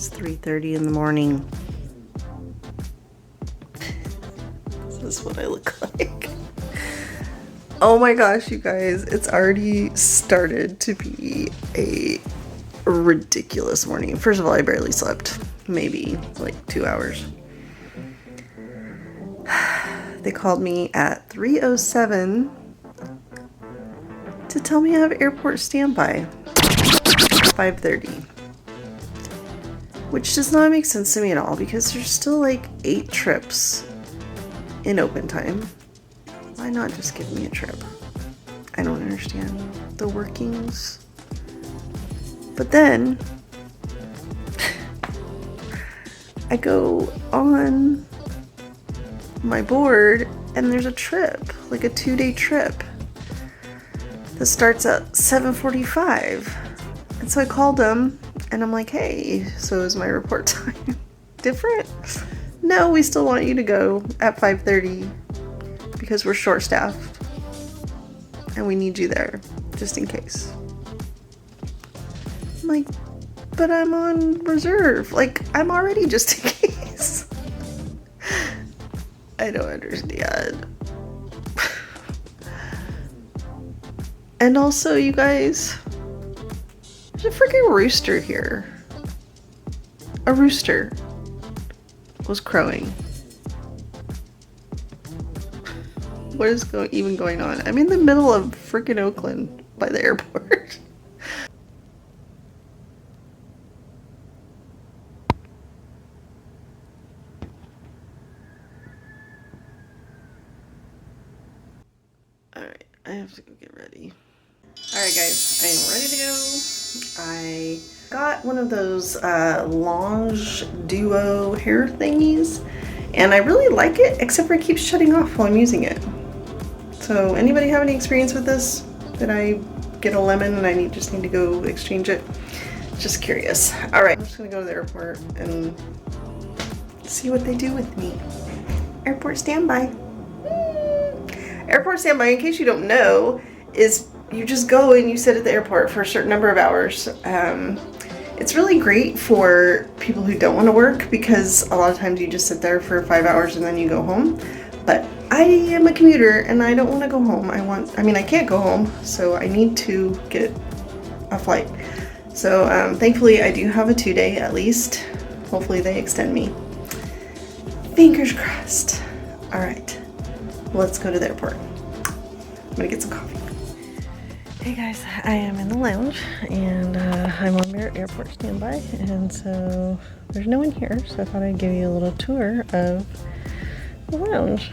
It's 3:30 in the morning. This is what I look like. Oh my gosh, you guys, it's already started to be a ridiculous morning. First of all, I barely slept. Maybe like 2 hours. They called me at 3:07 to tell me I have airport standby. 5:30. Which does not make sense to me at all because there's still like 8 trips in open time. Why not just give me a trip? I don't understand the workings. But then I go on my board and there's a trip, like a 2-day trip that starts at 7:45. And so I called them and I'm like, hey, so is my report time different? No, we still want you to go at 5:30 because we're short-staffed and we need you there just in case. I'm like, but I'm on reserve. Like, I'm already just in case. I don't understand. And also, you guys, there's a freaking rooster here. A rooster was crowing. What is even going on? I'm in the middle of freaking Oakland by the airport. Alright, I have to go get ready. Alright guys, I am ready to go. I got one of those Longe Duo hair thingies and I really like it, except for it keeps shutting off while I'm using it. So anybody have any experience with this? Did I get a lemon and I just need to go exchange it? Just curious. Alright, I'm just gonna go to the airport and see what they do with me. Airport standby. Airport standby, in case you don't know, is you just go and you sit at the airport for a certain number of hours. It's really great for people who don't want to work because a lot of times you just sit there for 5 hours and then you go home. But I am a commuter and I don't want to go home. I can't go home, so I need to get a flight. So thankfully I do have a 2-day at least. Hopefully they extend me. Fingers crossed. All right, let's go to the airport. I'm gonna get some coffee. Hey guys, I am in the lounge and I'm on their airport standby, and so there's no one here, so I thought I'd give you a little tour of the lounge.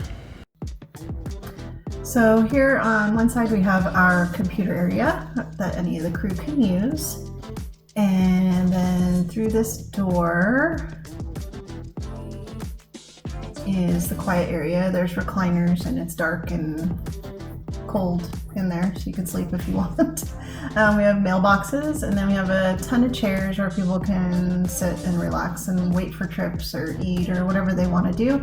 So here on one side we have our computer area that any of the crew can use, and then through this door is the quiet area. There's recliners and it's dark and cold in there, so you can sleep if you want. We have mailboxes, and then we have a ton of chairs where people can sit and relax and wait for trips or eat or whatever they want to do.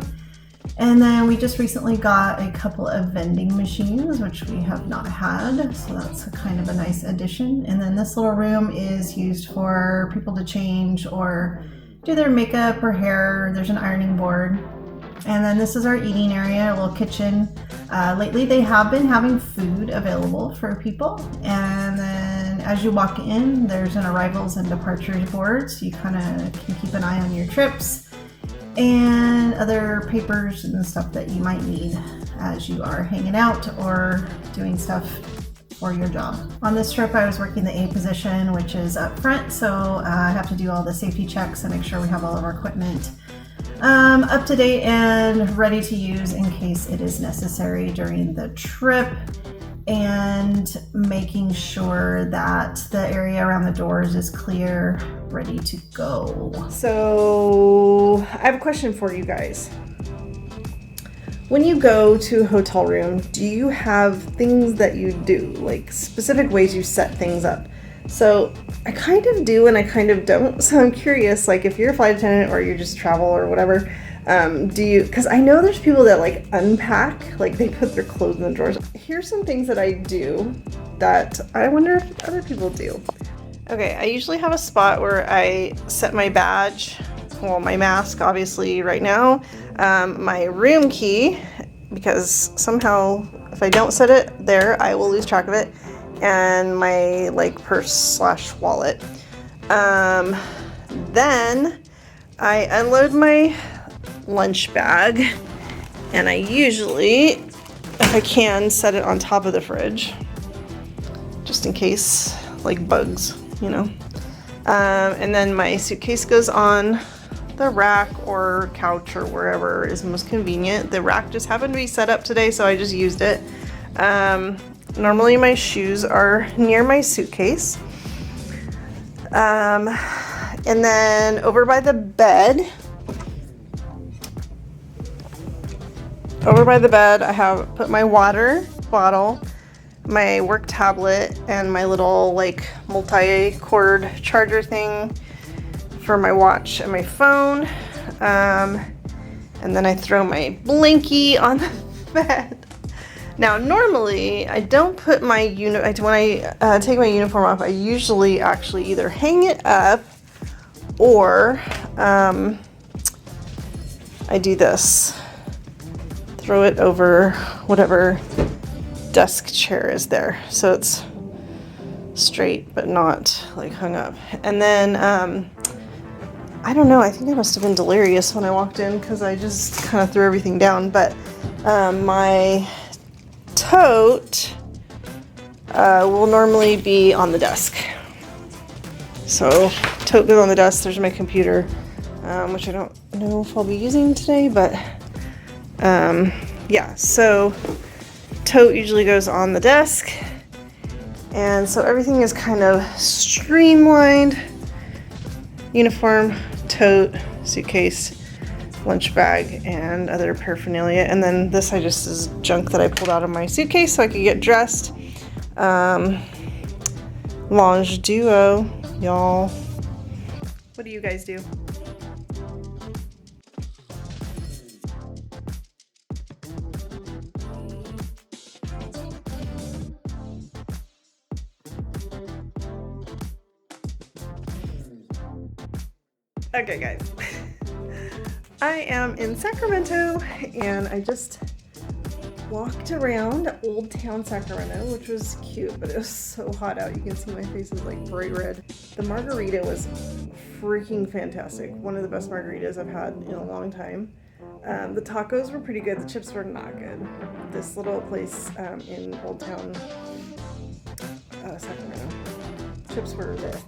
And then we just recently got a couple of vending machines, which we have not had, so that's a kind of a nice addition. And then this little room is used for people to change or do their makeup or hair. There's an ironing board. And then this is our eating area, a little kitchen. Lately they have been having food available for people. And then as you walk in, there's an arrivals and departures board, so you kind of can keep an eye on your trips and other papers and stuff that you might need as you are hanging out or doing stuff for your job. On this trip I was working the A position, which is up front, so I have to do all the safety checks and make sure we have all of our equipment up to date and ready to use in case it is necessary during the trip, and making sure that the area around the doors is clear, ready to go. So I have a question for you guys. When you go to a hotel room, do you have things that you do, like specific ways you set things up? So I kind of do and I kind of don't. So I'm curious, like if you're a flight attendant or you just travel or whatever, do you, because I know there's people that like unpack, like they put their clothes in the drawers. Here's some things that I do that I wonder if other people do. Okay, I usually have a spot where I set my badge, well, my mask obviously right now, my room key, because somehow if I don't set it there, I will lose track of it, and my like purse slash wallet. Then I unload my lunch bag, and I usually, if I can, set it on top of the fridge, just in case, like bugs, you know. And then my suitcase goes on the rack or couch or wherever is most convenient. The rack just happened to be set up today, so I just used it. Normally my shoes are near my suitcase. And then over by the bed, I have put my water bottle, my work tablet, and my little like multi-cord charger thing for my watch and my phone. And then I throw my blankie on the bed. Now normally I don't put my when I take my uniform off, I usually actually either hang it up or I do this. Throw it over whatever desk chair is there, so it's straight but not like hung up. And then I don't know, I think I must have been delirious when I walked in because I just kind of threw everything down, but my tote will normally be on the desk. So tote goes on the desk. There's my computer, which I don't know if I'll be using today, but yeah, so tote usually goes on the desk, and so everything is kind of streamlined. Uniform, tote, suitcase, lunch bag, and other paraphernalia. And then this is junk that I pulled out of my suitcase so I could get dressed. Linge duo, y'all. What do you guys do? Okay guys, I am in Sacramento and I just walked around Old Town Sacramento, which was cute, but it was so hot out. You can see my face is like bright red. The margarita was freaking fantastic. One of the best margaritas I've had in a long time. The tacos were pretty good. The chips were not good. This little place in Old Town Sacramento, chips were there.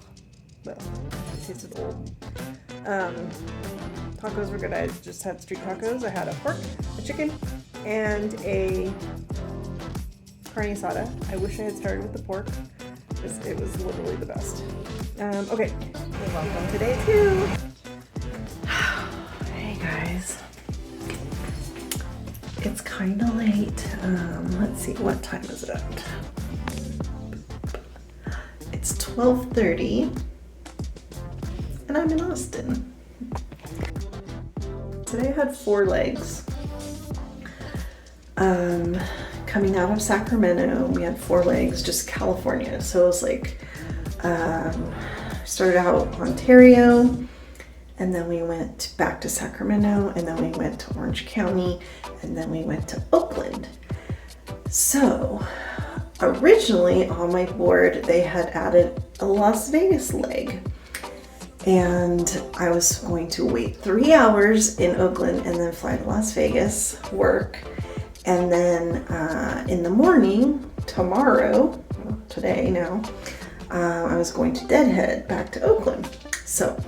Well, it tasted old. Tacos were good. I just had street tacos. I had a pork, a chicken, and a carne asada. I wish I had started with the pork because it was literally the best. Okay, welcome to day 2. Hey guys, it's kind of late. Let's see, what time is it at? It's 12:30. And I'm in Austin. Today I had 4 legs. Coming out of Sacramento, we had 4 legs, just California. So it was like, started out Ontario, and then we went back to Sacramento, and then we went to Orange County, and then we went to Oakland. So originally on my board, they had added a Las Vegas leg. And I was going to wait 3 hours in Oakland and then fly to Las Vegas, work, and then in the morning, tomorrow, today now, I was going to deadhead back to Oakland. So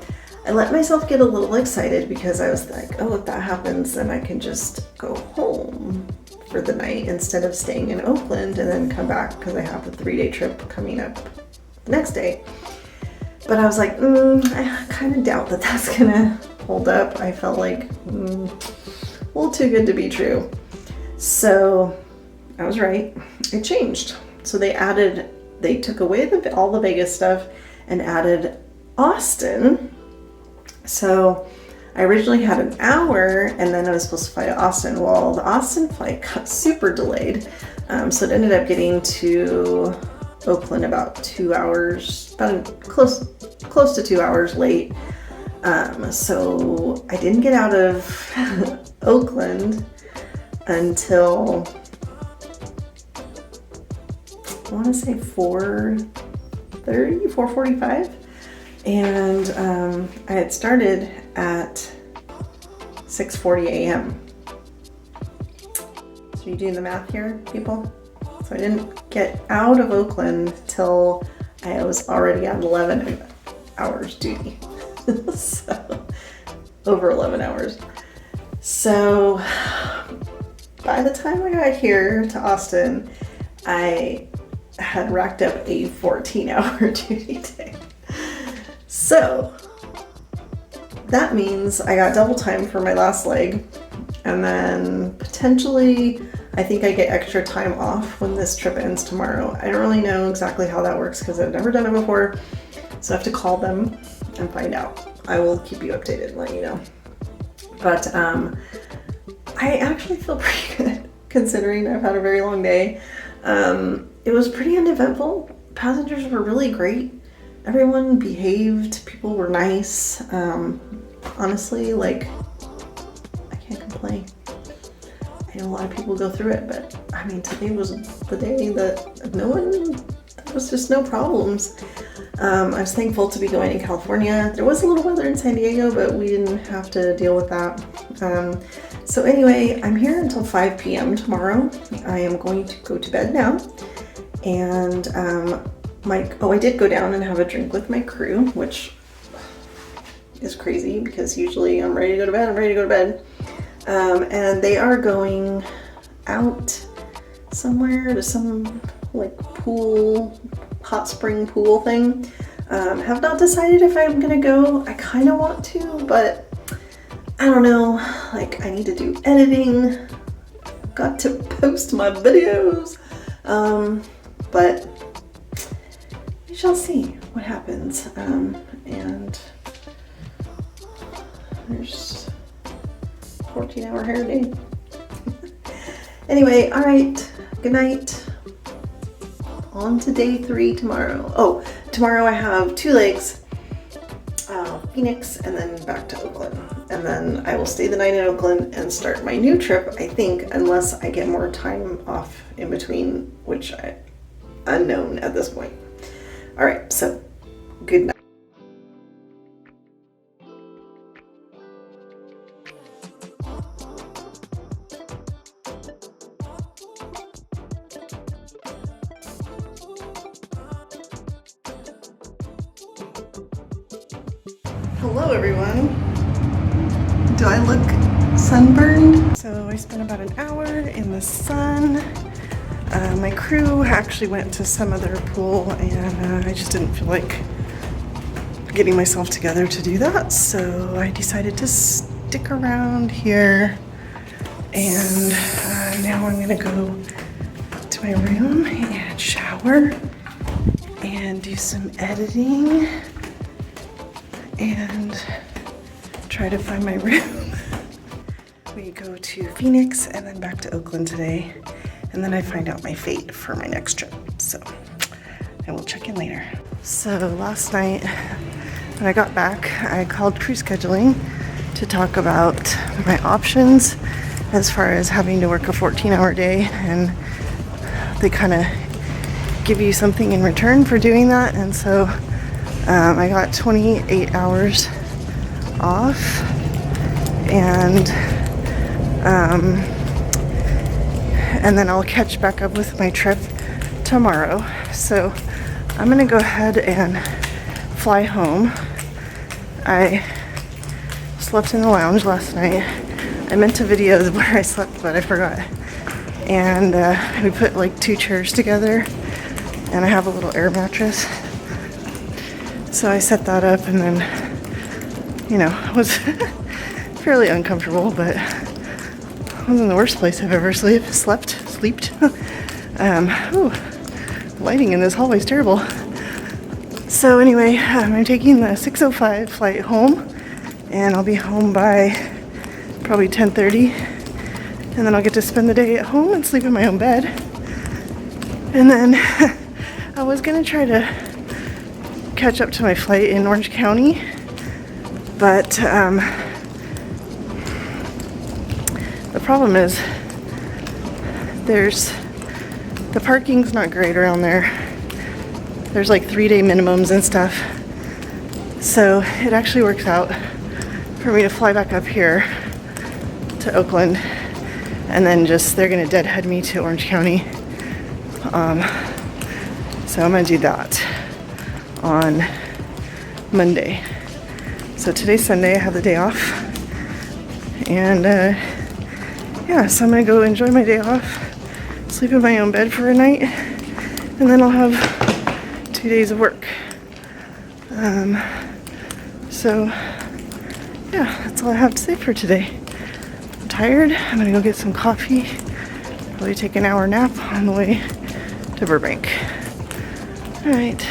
I let myself get a little excited because I was like, oh, if that happens, then I can just go home for the night instead of staying in Oakland and then come back because I have a 3-day trip coming up the next day. But I was like, I kind of doubt that that's gonna hold up. I felt like a little too good to be true. So I was right. It changed. So they took away all the Vegas stuff and added Austin. So I originally had an hour and then I was supposed to fly to Austin. Well, the Austin flight got super delayed. So it ended up getting to Oakland about 2 hours, about close to 2 hours late. So I didn't get out of Oakland until, I want to say 4:30, 4:45. And I had started at 6:40 a.m. So you doing the math here, people? So I didn't get out of Oakland till I was already on 11 hours duty. So over 11 hours. So by the time I got here to Austin, I had racked up a 14-hour duty day. So that means I got double time for my last leg, and then potentially I think I get extra time off when this trip ends tomorrow. I don't really know exactly how that works because I've never done it before, so I have to call them and find out. I will keep you updated and let you know. But I actually feel pretty good considering I've had a very long day. It was pretty uneventful. Passengers were really great. Everyone behaved. People were nice. Honestly, like, I can't complain. I know a lot of people go through it, but I mean, today was the day that there was just no problems. I was thankful to be going to California. There was a little weather in San Diego, but we didn't have to deal with that. So anyway, I'm here until 5 p.m. tomorrow. I am going to go to bed now. And I did go down and have a drink with my crew, which is crazy because usually I'm ready to go to bed. And they are going out somewhere to some like pool, hot spring pool thing. Have not decided if I'm gonna go. I kind of want to, but I don't know. Like, I need to do editing. Got to post my videos. But we shall see what happens. And there's 14-hour hair day. Anyway, all right. Good night. On to day 3 tomorrow. Oh, tomorrow I have 2 legs. Phoenix and then back to Oakland. And then I will stay the night in Oakland and start my new trip, I think, unless I get more time off in between, which unknown at this point. All right, so good night. Hello everyone. Do I look sunburned? So I spent about an hour in the sun. My crew actually went to some other pool and I just didn't feel like getting myself together to do that. So I decided to stick around here and now I'm gonna go to my room and shower and do some editing and try to find my room. We go to Phoenix and then back to Oakland today, and then I find out my fate for my next trip. So I will check in later. So last night when I got back, I called crew scheduling to talk about my options as far as having to work a 14-hour day, and they kind of give you something in return for doing that. And so I got 28 hours off, and then I'll catch back up with my trip tomorrow. So I'm gonna go ahead and fly home. I slept in the lounge last night. I meant to video where I slept, but I forgot. And we put like 2 chairs together, and I have a little air mattress. So I set that up, and then, you know, it was fairly uncomfortable, but it wasn't the worst place I've ever slept. Lighting in this hallway is terrible. So anyway, I'm taking the 6:05 flight home, and I'll be home by probably 10:30, and then I'll get to spend the day at home and sleep in my own bed. And then I was gonna try to catch up to my flight in Orange County, but the problem is the parking's not great around there. There's like 3-day minimums and stuff. So it actually works out for me to fly back up here to Oakland, and then they're gonna deadhead me to Orange County. So I'm gonna do that on Monday. So today's Sunday, I have the day off. And yeah, so I'm gonna go enjoy my day off, sleep in my own bed for a night, and then I'll have 2 days of work. So yeah, that's all I have to say for today. I'm tired. I'm gonna go get some coffee, probably take an hour nap on the way to Burbank. All right.